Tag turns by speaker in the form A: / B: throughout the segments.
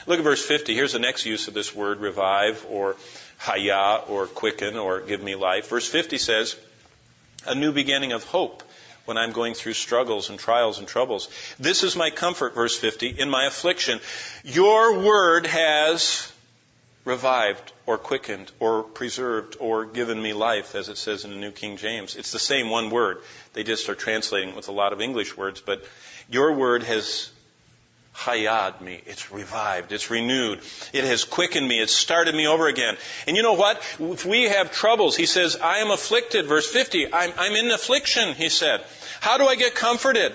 A: Look at verse 50. Here's the next use of this word, revive, or haya, or quicken, or give me life. Verse 50 says, a new beginning of hope when I'm going through struggles and trials and troubles. This is my comfort, verse 50, in my affliction. Your word has revived, or quickened, or preserved, or given me life, as it says in the New King James. It's the same one word. They just are translating it with a lot of English words, but your word has hayad me. It's revived. It's renewed. It has quickened me. It's started me over again. And you know what? If we have troubles, he says, I am afflicted. Verse 50, I'm in affliction, he said. How do I get comforted?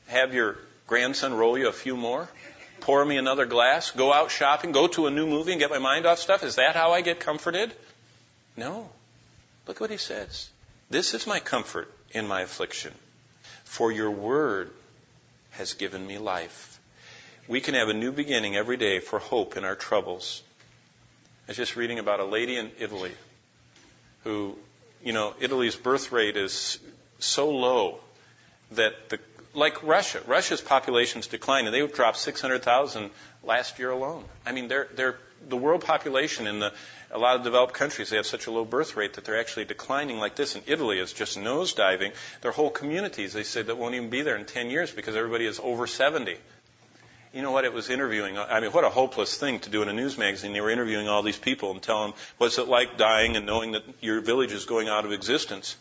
A: Have your grandson roll you a few more? Pour me another glass? Go out shopping? Go to a new movie and get my mind off stuff? Is that how I get comforted? No. Look what he says. This is my comfort in my affliction. For your word has given me life. We can have a new beginning every day for hope in our troubles. I was just reading about a lady in Italy who, Italy's birth rate is so low that like Russia's population's declined, and they dropped 600,000 last year alone. I mean, they're the world population in a lot of developed countries, they have such a low birth rate that they're actually declining like this. And Italy is just nosediving. Their whole communities, they say, that won't even be there in 10 years because everybody is over 70. You know what? It was interviewing. I mean, what a hopeless thing to do in a news magazine. They were interviewing all these people and telling them, what's it like dying and knowing that your village is going out of existence?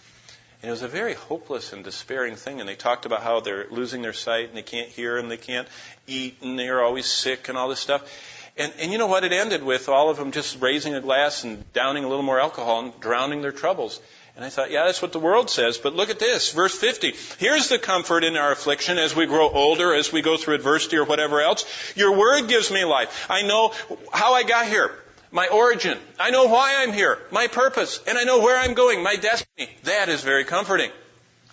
A: And it was a very hopeless and despairing thing. And they talked about how they're losing their sight and they can't hear and they can't eat and they're always sick and all this stuff. And you know what? It ended with all of them just raising a glass and downing a little more alcohol and drowning their troubles. And I thought, yeah, that's what the world says. But look at this, verse 50. Here's the comfort in our affliction as we grow older, as we go through adversity or whatever else. Your word gives me life. I know how I got here, my origin. I know why I'm here, my purpose. And I know where I'm going, my destiny. That is very comforting.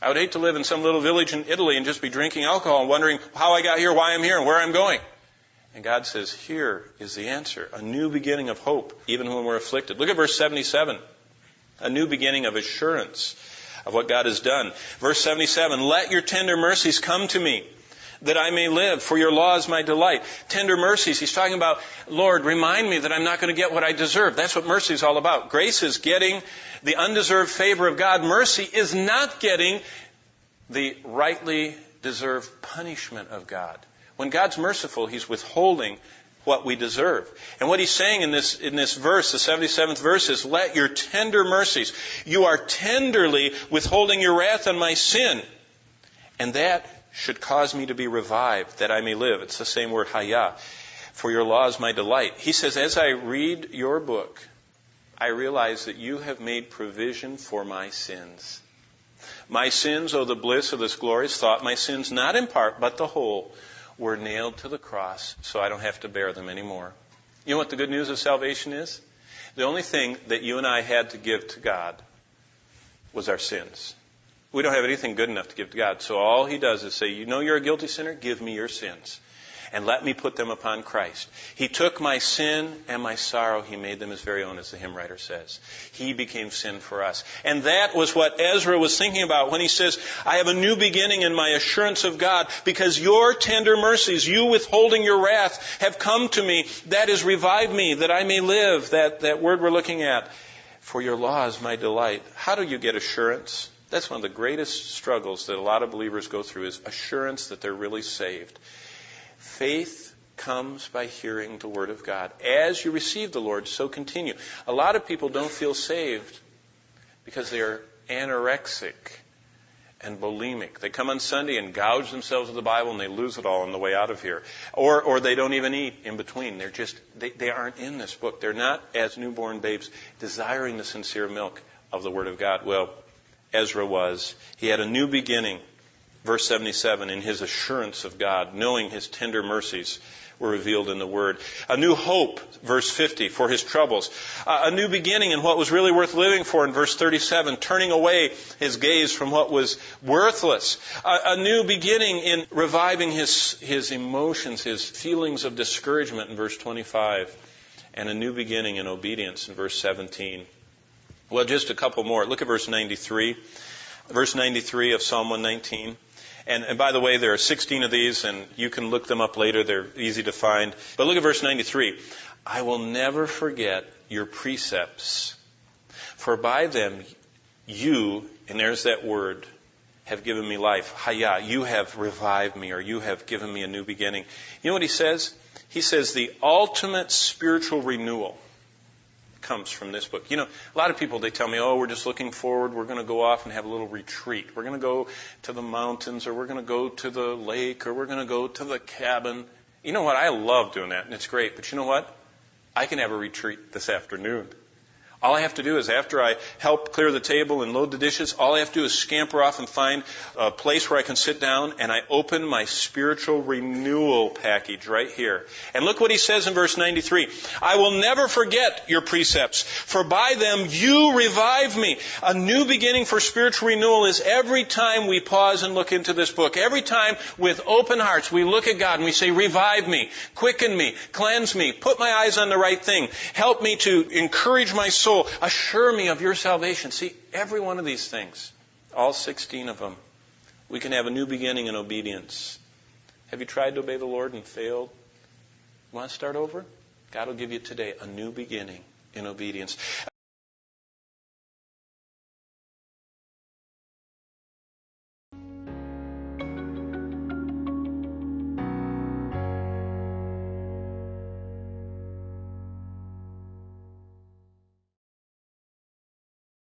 A: I would hate to live in some little village in Italy and just be drinking alcohol and wondering how I got here, why I'm here, and where I'm going. And God says, here is the answer. A new beginning of hope, even when we're afflicted. Look at verse 77. A new beginning of assurance of what God has done. Verse 77, let your tender mercies come to me, that I may live, for your law is my delight. Tender mercies, he's talking about, Lord, remind me that I'm not going to get what I deserve. That's what mercy is all about. Grace is getting the undeserved favor of God. Mercy is not getting the rightly deserved punishment of God. When God's merciful, He's withholding what we deserve. And what He's saying in this verse, the 77th verse, is, let your tender mercies, you are tenderly withholding your wrath on my sin. And that should cause me to be revived, that I may live. It's the same word, haya. For your law is my delight. He says, as I read your book, I realize that you have made provision for my sins. My sins, oh, the bliss of this glorious thought, my sins, not in part, but the whole, were nailed to the cross, so I don't have to bear them anymore. You know what the good news of salvation is? The only thing that you and I had to give to God was our sins. We don't have anything good enough to give to God, so all He does is say, you know you're a guilty sinner? Give me your sins. And let me put them upon Christ. He took my sin and my sorrow. He made them His very own, as the hymn writer says. He became sin for us. And that was what Ezra was thinking about when he says, I have a new beginning in my assurance of God, because your tender mercies, you withholding your wrath, have come to me. That has revived me, that I may live. That word we're looking at. For your law is my delight. How do you get assurance? That's one of the greatest struggles that a lot of believers go through, is assurance that they're really saved. Faith comes by hearing the Word of God. As you receive the Lord, so continue. A lot of people don't feel saved because they're anorexic and bulimic. They come on Sunday and gouge themselves with the Bible and they lose it all on the way out of here. Or they don't even eat in between. They aren't in this book. They're not, as newborn babes, desiring the sincere milk of the Word of God. Well, Ezra was. He had a new beginning. Verse 77, in his assurance of God, knowing His tender mercies were revealed in the Word. A new hope, verse 50, for his troubles. A new beginning in what was really worth living for, in verse 37, turning away his gaze from what was worthless. A new beginning in reviving his emotions, his feelings of discouragement, in verse 25. And a new beginning in obedience, in verse 17. Well, just a couple more. Look at verse 93. Verse 93 of Psalm 119. And by the way, there are 16 of these, and you can look them up later. They're easy to find. But look at verse 93. I will never forget your precepts, for by them you, and there's that word, have given me life. Haya, you have revived me, or you have given me a new beginning. You know what he says? He says the ultimate spiritual renewal comes from this book. You know, a lot of people, they tell me, oh, we're just looking forward. We're going to go off and have a little retreat. We're going to go to the mountains, or we're going to go to the lake, or we're going to go to the cabin. You know what? I love doing that, and it's great. But you know what? I can have a retreat this afternoon. All I have to do is, after I help clear the table and load the dishes, all I have to do is scamper off and find a place where I can sit down, and I open my spiritual renewal package right here. And look what he says in verse 93. I will never forget your precepts, for by them you revive me. A new beginning for spiritual renewal is every time we pause and look into this book. Every time with open hearts we look at God and we say, revive me, quicken me, cleanse me, put my eyes on the right thing, help me to encourage my soul, assure me of your salvation. See, every one of these things, all 16 of them, we can have a new beginning in obedience. Have you tried to obey the Lord and failed? You want to start over? God will give you today a new beginning in obedience.